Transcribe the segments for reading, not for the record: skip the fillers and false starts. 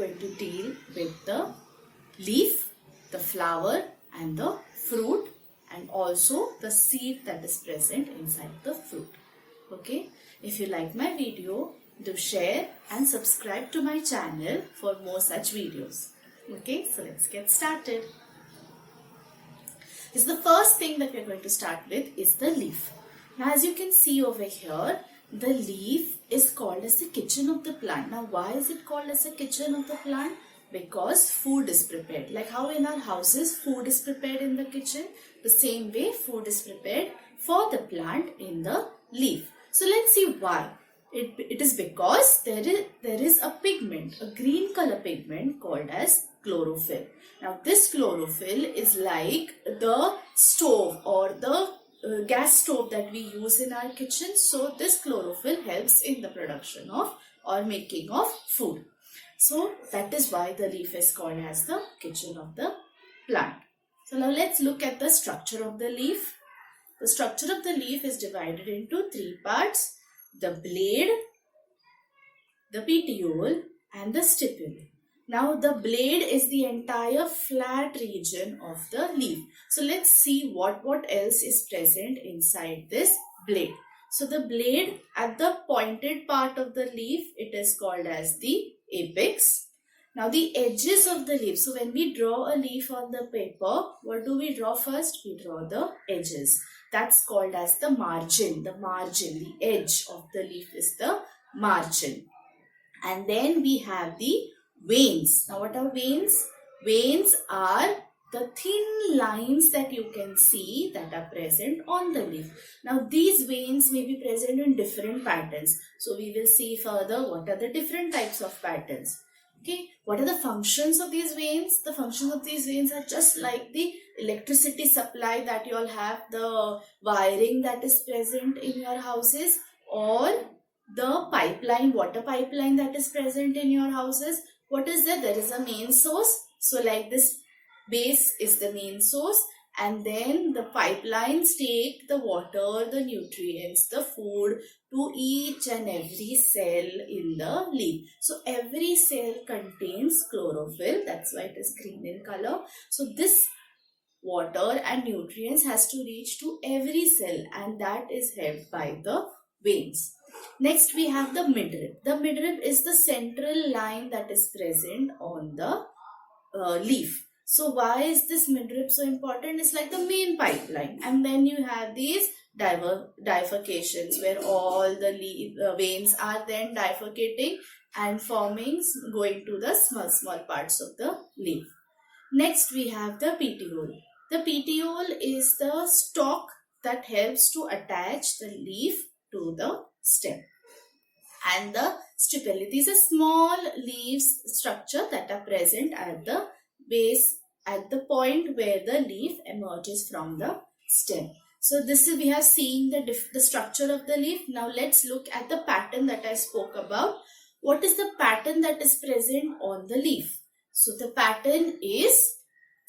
going to deal with the leaf, the flower and the fruit, and also the seed that is present inside the fruit. Okay, if you like my video, do share and subscribe to my channel for more such videos. Okay, so let's get started. This is the first thing that we are going to start with is the leaf. Now as you can see over here, the leaf is called as the kitchen of the plant. Now why is it called as the kitchen of the plant? Because food is prepared. Like how in our houses food is prepared in the kitchen, the same way food is prepared for the plant in the leaf. So let's see why. It is because there is a pigment, a green color pigment called as chlorophyll. Now this chlorophyll is like the stove or the gas stove that we use in our kitchen. So this chlorophyll helps in the production of or making of food. So that is why the leaf is called as the kitchen of the plant. So now let's look at the structure of the leaf. The structure of the leaf is divided into three parts: the blade, the petiole and the stipule. Now the blade is the entire flat region of the leaf. So let's see what else is present inside this blade. So the blade at the pointed part of the leaf, it is called as the apex. Now the edges of the leaf. So when we draw a leaf on the paper, what do we draw first? We draw the edges. That's called as the margin. The margin, the edge of the leaf is the margin. And then we have the veins. Now what are veins? Veins are the thin lines that you can see that are present on the leaf. Now these veins may be present in different patterns. So we will see further what are the different types of patterns. Okay, what are the functions of these veins? The functions of these veins are just like the electricity supply that you all have, the wiring that is present in your houses, or the pipeline, water pipeline that is present in your houses. What is there? There is a main source. So like this base is the main source, and then the pipelines take the water, the nutrients, the food to each and every cell in the leaf. So every cell contains chlorophyll. That's why it is green in color. So this water and nutrients has to reach to every cell, and that is held by the veins. Next we have the midrib. The midrib is the central line that is present on the leaf. So why is this midrib so important? It's like the main pipeline. And then you have these bifurcations where all the veins are then bifurcating and forming, going to the small parts of the leaf. Next we have the petiole. The petiole is the stalk that helps to attach the leaf to the stem. And the stipule. These are small leaves structure that are present at the base, at the point where the leaf emerges from the stem. So this is, we have seen the structure of the leaf. Now let's look at the pattern that I spoke about. What is the pattern that is present on the leaf? So the pattern is,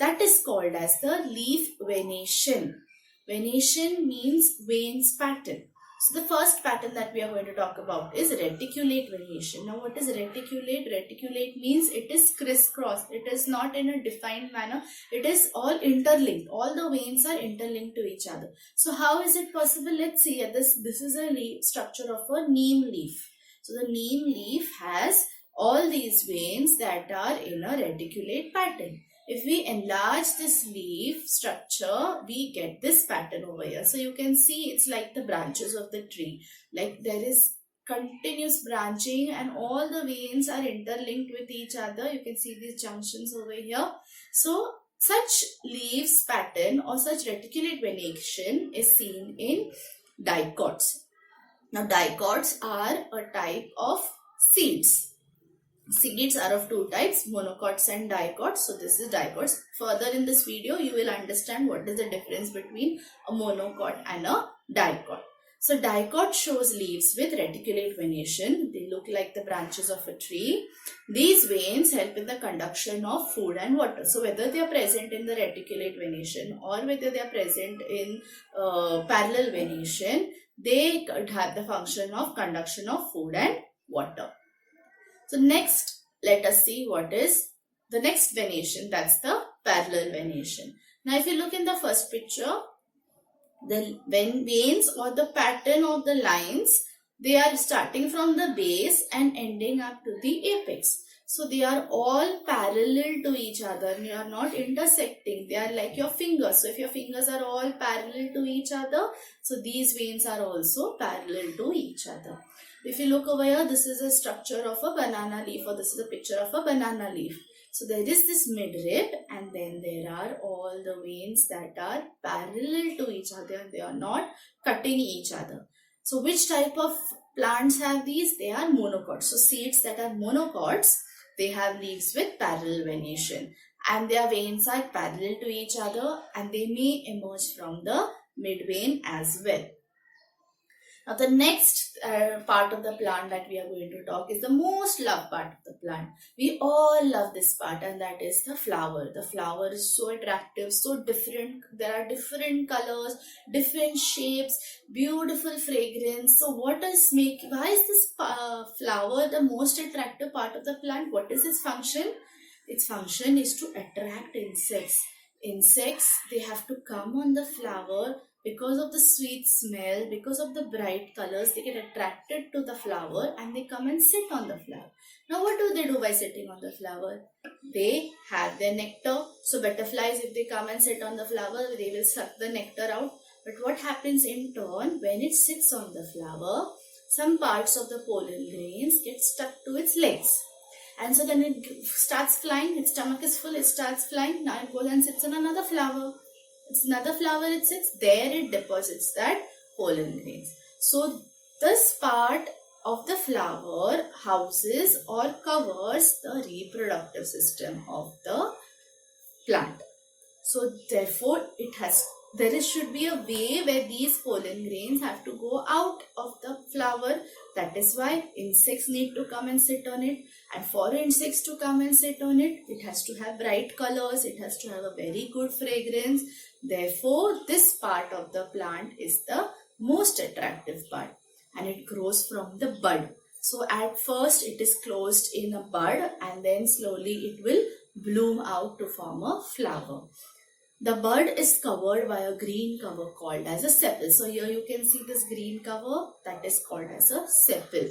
that is called as the leaf venation. Venation means veins pattern. So the first pattern that we are going to talk about is reticulate venation. Now what is reticulate? Reticulate means it is crisscross. It is not in a defined manner. It is all interlinked. All the veins are interlinked to each other. So how is it possible? Let's see. This is a leaf structure of a neem leaf. So the neem leaf has all these veins that are in a reticulate pattern. If we enlarge this leaf structure, we get this pattern over here. So you can see it's like the branches of the tree. Like there is continuous branching and all the veins are interlinked with each other. You can see these junctions over here. So such leaves pattern or such reticulate venation is seen in dicots. Now dicots are a type of seeds. Seeds are of two types, monocots and dicots. So this is dicots. Further in this video, you will understand what is the difference between a monocot and a dicot. So dicot shows leaves with reticulate venation. They look like the branches of a tree. These veins help in the conduction of food and water. So whether they are present in the reticulate venation or whether they are present in parallel venation, they have the function of conduction of food and water. So next, let us see what is the next venation. That's the parallel venation. Now if you look in the first picture, the veins or the pattern of the lines, they are starting from the base and ending up to the apex. So they are all parallel to each other. They are not intersecting. They are like your fingers. So if your fingers are all parallel to each other, so these veins are also parallel to each other. If you look over here, this is a structure of a banana leaf, or this is a picture of a banana leaf. So there is this midrib, and then there are all the veins that are parallel to each other and they are not cutting each other. So which type of plants have these? They are monocots. So seeds that are monocots, they have leaves with parallel venation and their veins are parallel to each other and they may emerge from the midvein as well. Now the next part of the plant that we are going to talk is the most loved part of the plant. We all love this part, and that is the flower. The flower is so attractive, so different. There are different colors, different shapes, beautiful fragrance. So why is this flower the most attractive part of the plant? What is its function? Its function is to attract insects. Insects, they have to come on the flower. Because of the sweet smell, because of the bright colors, they get attracted to the flower and they come and sit on the flower. Now what do they do by sitting on the flower? They have their nectar. So butterflies, if they come and sit on the flower, they will suck the nectar out. But what happens in turn, when it sits on the flower, some parts of the pollen grains get stuck to its legs. And so then it starts flying, its stomach is full, it starts flying. Now it goes and sits on another flower. It's another flower it sits, there it deposits that pollen grains. So this part of the flower houses or covers the reproductive system of the plant. So therefore there should be a way where these pollen grains have to go out of the flower. That is why insects need to come and sit on it. And for insects to come and sit on it, it has to have bright colors. It has to have a very good fragrance. Therefore, this part of the plant is the most attractive part. And it grows from the bud. So at first, it is closed in a bud and then slowly it will bloom out to form a flower. The bud is covered by a green cover called as a sepal. So here you can see this green cover, that is called as a sepal.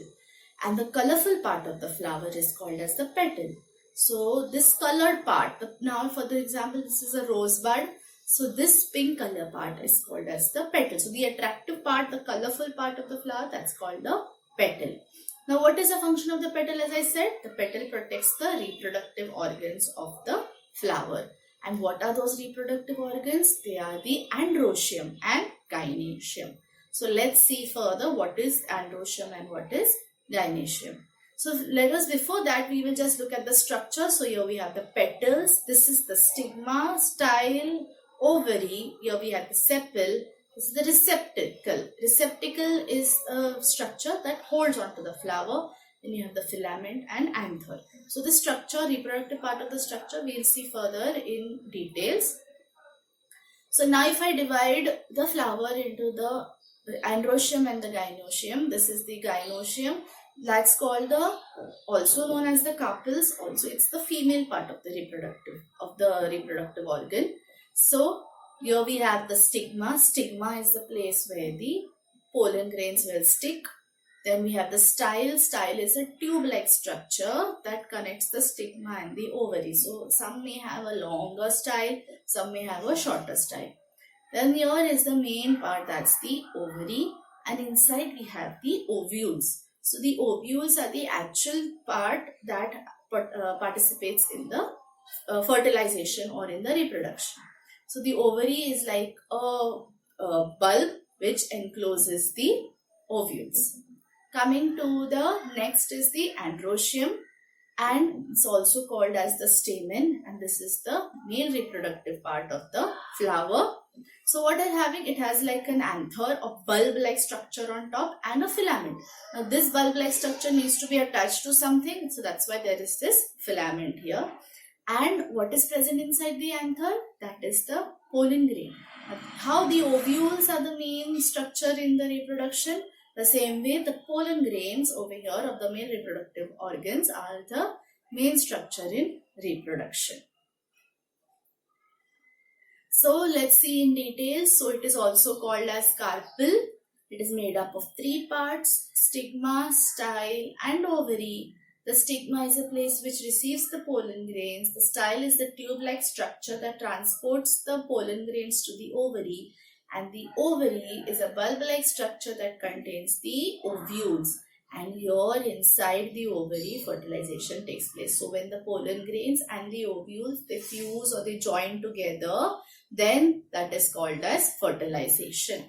And the colorful part of the flower is called as the petal. So this colored part, now for the example, this is a rosebud. So this pink color part is called as the petal. So the attractive part, the colorful part of the flower, that's called the petal. Now what is the function of the petal? As I said, the petal protects the reproductive organs of the flower. And what are those reproductive organs? They are the androecium and gynoecium. So let's see further what is androecium and what is gynoecium. So before that, we will just look at the structure. So here we have the petals. This is the stigma, style, ovary. Here we have the sepal. This is the receptacle. Receptacle is a structure that holds onto the flower. Then you have the filament and anther. So the structure, reproductive part of the structure, we will see further in details. So now if I divide the flower into the androecium and the gynoecium, this is the gynoecium. That's called also known as the carpels. Also, it's the female part of the reproductive organ. So here we have the stigma. Stigma is the place where the pollen grains will stick. Then we have the style. Style is a tube-like structure that connects the stigma and the ovary. So some may have a longer style, some may have a shorter style. Then here is the main part, that's the ovary, and inside we have the ovules. So the ovules are the actual part that participates in the fertilization or in the reproduction. So the ovary is like a bulb which encloses the ovules. Coming to the next is the androecium, and it's also called as the stamen, and this is the male reproductive part of the flower. So what is having? It has like an anther, a bulb-like structure on top and a filament. Now this bulb-like structure needs to be attached to something, so that's why there is this filament here. And what is present inside the anther? That is the pollen grain. How the ovules are the main structure in the reproduction? The same way the pollen grains over here of the male reproductive organs are the main structure in reproduction. So let's see in detail. So it is also called as carpel. It is made up of 3 parts: stigma, style and ovary. The stigma is a place which receives the pollen grains. The style is the tube-like structure that transports the pollen grains to the ovary. And the ovary is a bulb-like structure that contains the ovules. And here inside the ovary, fertilization takes place. So when the pollen grains and the ovules, they fuse or they join together, then that is called as fertilization.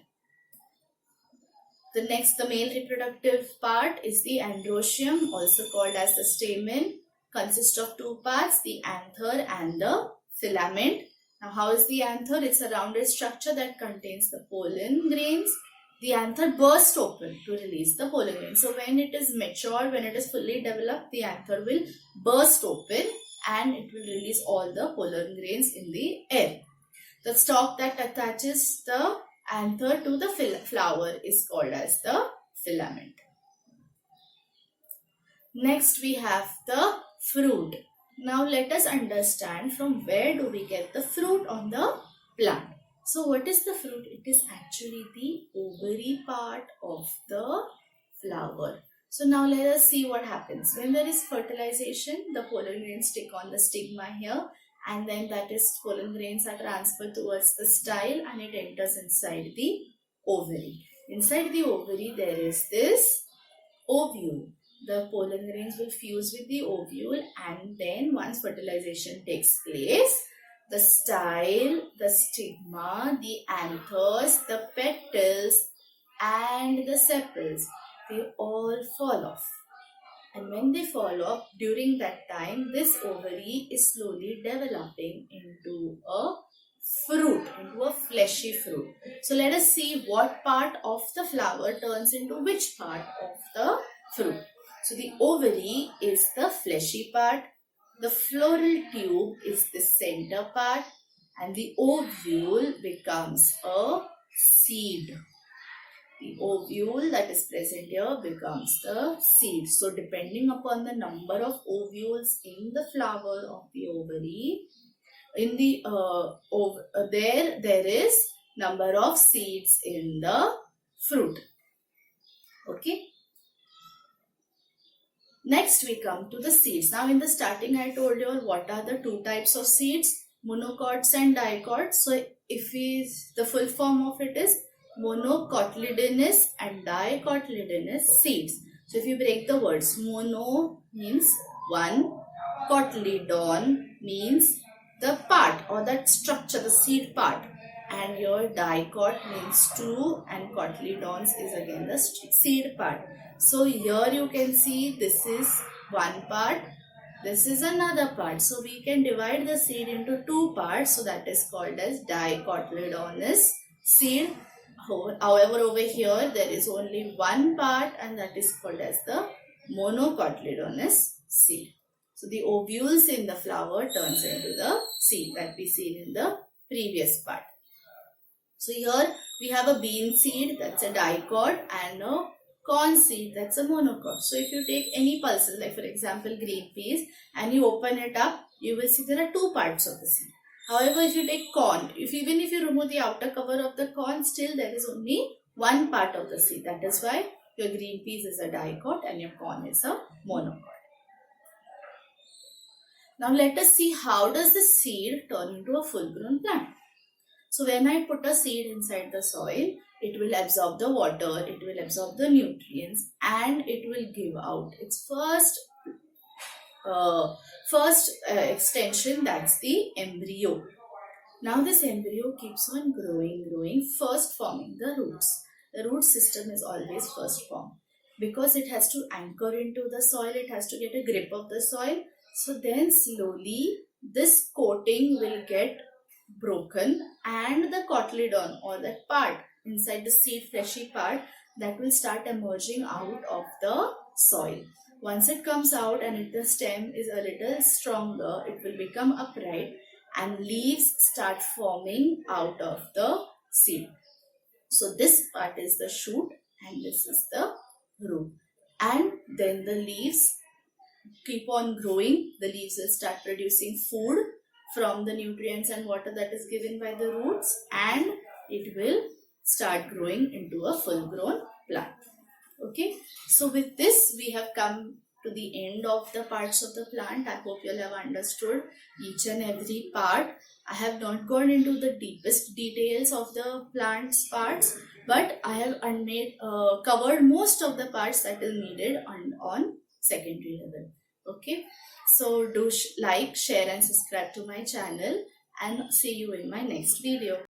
The male reproductive part is the androecium, also called as the stamen. Consists of 2 parts, the anther and the filament. Now, how is the anther? It's a rounded structure that contains the pollen grains. The anther bursts open to release the pollen grains. So, when it is mature, when it is fully developed, the anther will burst open and it will release all the pollen grains in the air. The stalk that attaches the anther to the flower is called as the filament. Next we have the fruit. Now let us understand from where do we get the fruit on the plant. So what is the fruit? It is actually the ovary part of the flower. So now let us see what happens. When there is fertilization, the pollen grains stick on the stigma here, and then that is pollen grains are transferred towards the style and it enters inside the ovary. Inside the ovary there is this ovule. The pollen grains will fuse with the ovule, and then once fertilization takes place, the style, the stigma, the anthers, the petals and the sepals, they all fall off. And when they fall off, during that time, this ovary is slowly developing into a fruit, into a fleshy fruit. So let us see what part of the flower turns into which part of the fruit. So the ovary is the fleshy part, the floral tube is the center part, and the ovule becomes a seed. The ovule that is present here becomes the seed. So depending upon the number of ovules in the flower of the ovary, in the there is number of seeds in the fruit. Okay. Next we come to the seeds. Now in the starting I told you what are the 2 types of seeds, monocots and dicots. So if the full form of it is monocotyledonous and dicotyledonous seeds. So if you break the words, mono means 1, cotyledon means the part or that structure, the seed part, and your dicot means 2 and cotyledons is again the seed part. So here you can see this is one part, this is another part. So we can divide the seed into 2 parts. So that is called as dicotyledonous seed. However, over here there is only one part and that is called as the monocotyledonous seed. So the ovules in the flower turns into the seed that we seen in the previous part. So here we have a bean seed, that's a dicot, and a corn seed, that's a monocot. So if you take any pulses, like for example green peas, and you open it up, you will see there are 2 parts of the seed. However, if you take corn, even if you remove the outer cover of the corn, still there is only one part of the seed. That is why your green peas is a dicot and your corn is a monocot. Now let us see how does the seed turn into a full-grown plant. So when I put a seed inside the soil, it will absorb the water, it will absorb the nutrients, and it will give out its first extension, that's the embryo. Now this embryo keeps on growing, first forming the roots. The root system is always first formed because it has to anchor into the soil, it has to get a grip of the soil. So then slowly this coating will get broken and the cotyledon or that part inside the seed fleshy part that will start emerging out of the soil. Once it comes out and if the stem is a little stronger, it will become upright and leaves start forming out of the seed. So this part is the shoot and this is the root. And then the leaves keep on growing. The leaves will start producing food from the nutrients and water that is given by the roots, and it will start growing into a full grown plant. Okay, so with this we have come to the end of the parts of the plant. I hope you all have understood each and every part. I have not gone into the deepest details of the plant's parts, but I have covered most of the parts that is needed on secondary level. Okay, so do like, share and subscribe to my channel, and see you in my next video.